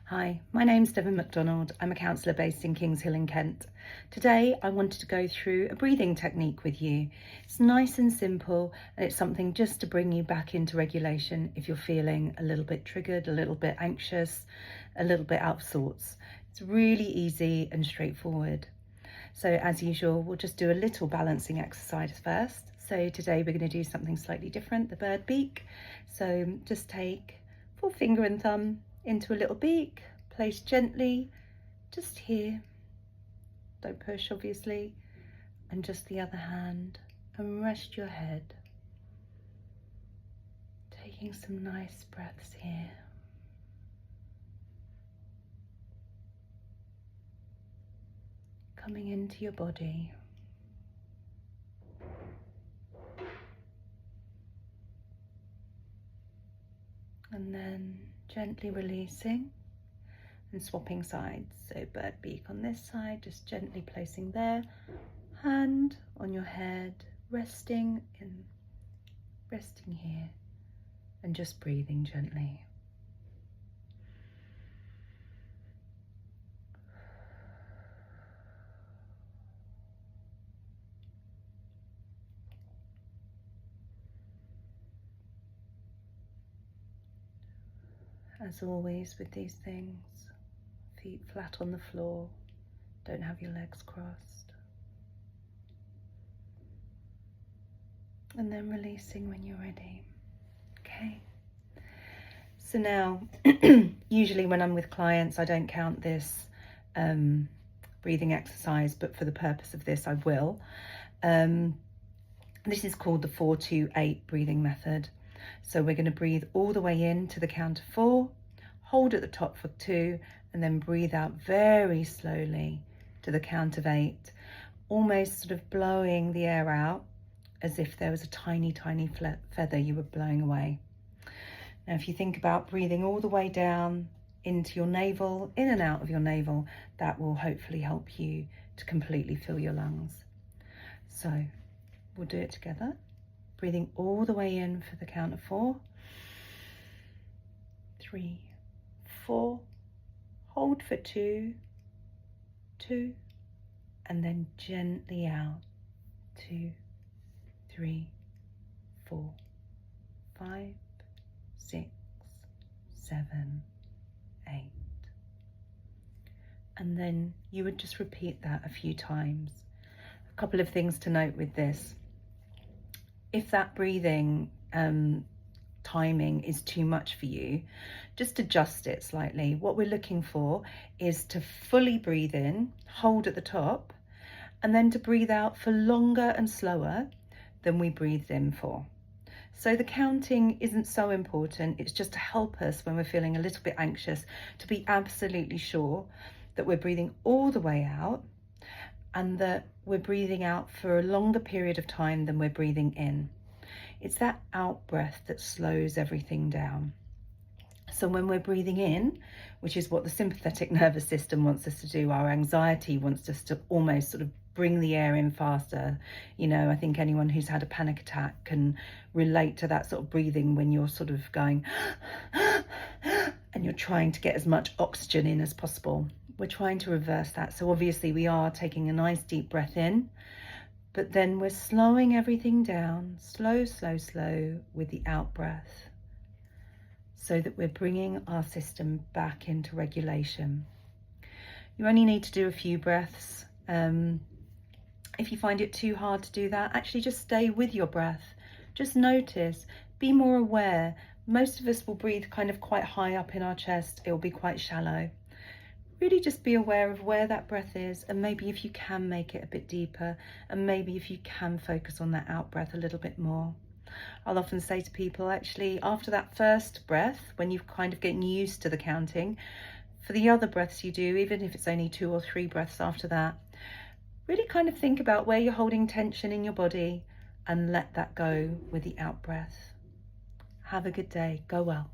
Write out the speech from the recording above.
Hi, my name's Devon McDonald. I'm a counsellor based in Kings Hill in Kent. Today I wanted to go through a breathing technique with you. It's nice and simple, and it's something just to bring you back into regulation if you're feeling a little bit triggered, a little bit anxious, a little bit out of sorts. It's really easy and straightforward. So as usual, we'll just do a little balancing exercise first. So today we're going to do something slightly different, the bird beak. So just take forefinger and thumb into a little beak, place gently, just here, don't push obviously, and just the other hand, and rest your head. Taking some nice breaths here. Coming into your body. And then gently releasing and swapping sides. So bird beak on this side, just gently placing there, hand on your head, resting here, and just breathing gently. As always with these things, feet flat on the floor, don't have your legs crossed. And then releasing when you're ready. Okay. So now, usually when I'm with clients, I don't count this breathing exercise, but for the purpose of this, I will. This is called the 4-2-8 breathing method. So we're going to breathe all the way in to the count of 4, hold at the top for 2, and then breathe out very slowly to the count of 8, almost sort of blowing the air out as if there was a tiny, tiny feather you were blowing away. Now, if you think about breathing all the way down into your navel, in and out of your navel, that will hopefully help you to completely fill your lungs. So we'll do it together. Breathing all the way in for the count of 4, 3, 4, hold for 2, 2, and then gently out, 2, 3, 4, 5, 6, 7, 8. And then you would just repeat that a few times. A couple of things to note with this. If that breathing timing is too much for you, just adjust it slightly. What we're looking for is to fully breathe in, hold at the top, and then to breathe out for longer and slower than we breathed in for. So the counting isn't so important. It's just to help us when we're feeling a little bit anxious to be absolutely sure that we're breathing all the way out and that we're breathing out for a longer period of time than we're breathing in. It's that out breath that slows everything down. So when we're breathing in, which is what the sympathetic nervous system wants us to do, our anxiety wants us to almost sort of bring the air in faster. You know, I think anyone who's had a panic attack can relate to that sort of breathing when you're sort of going and you're trying to get as much oxygen in as possible. We're trying to reverse that. So obviously we are taking a nice deep breath in, but then we're slowing everything down, slow, slow, slow with the out breath, so that we're bringing our system back into regulation. You only need to do a few breaths. If you find it too hard to do that, actually just stay with your breath. Just notice, be more aware. Most of us will breathe kind of quite high up in our chest. It will be quite shallow. Really just be aware of where that breath is, and maybe if you can make it a bit deeper, and maybe if you can focus on that out breath a little bit more. I'll often say to people, actually, after that first breath, when you've kind of getting used to the counting, for the other breaths you do, even if it's only 2 or 3 breaths after that, really kind of think about where you're holding tension in your body and let that go with the out breath. Have a good day. Go well.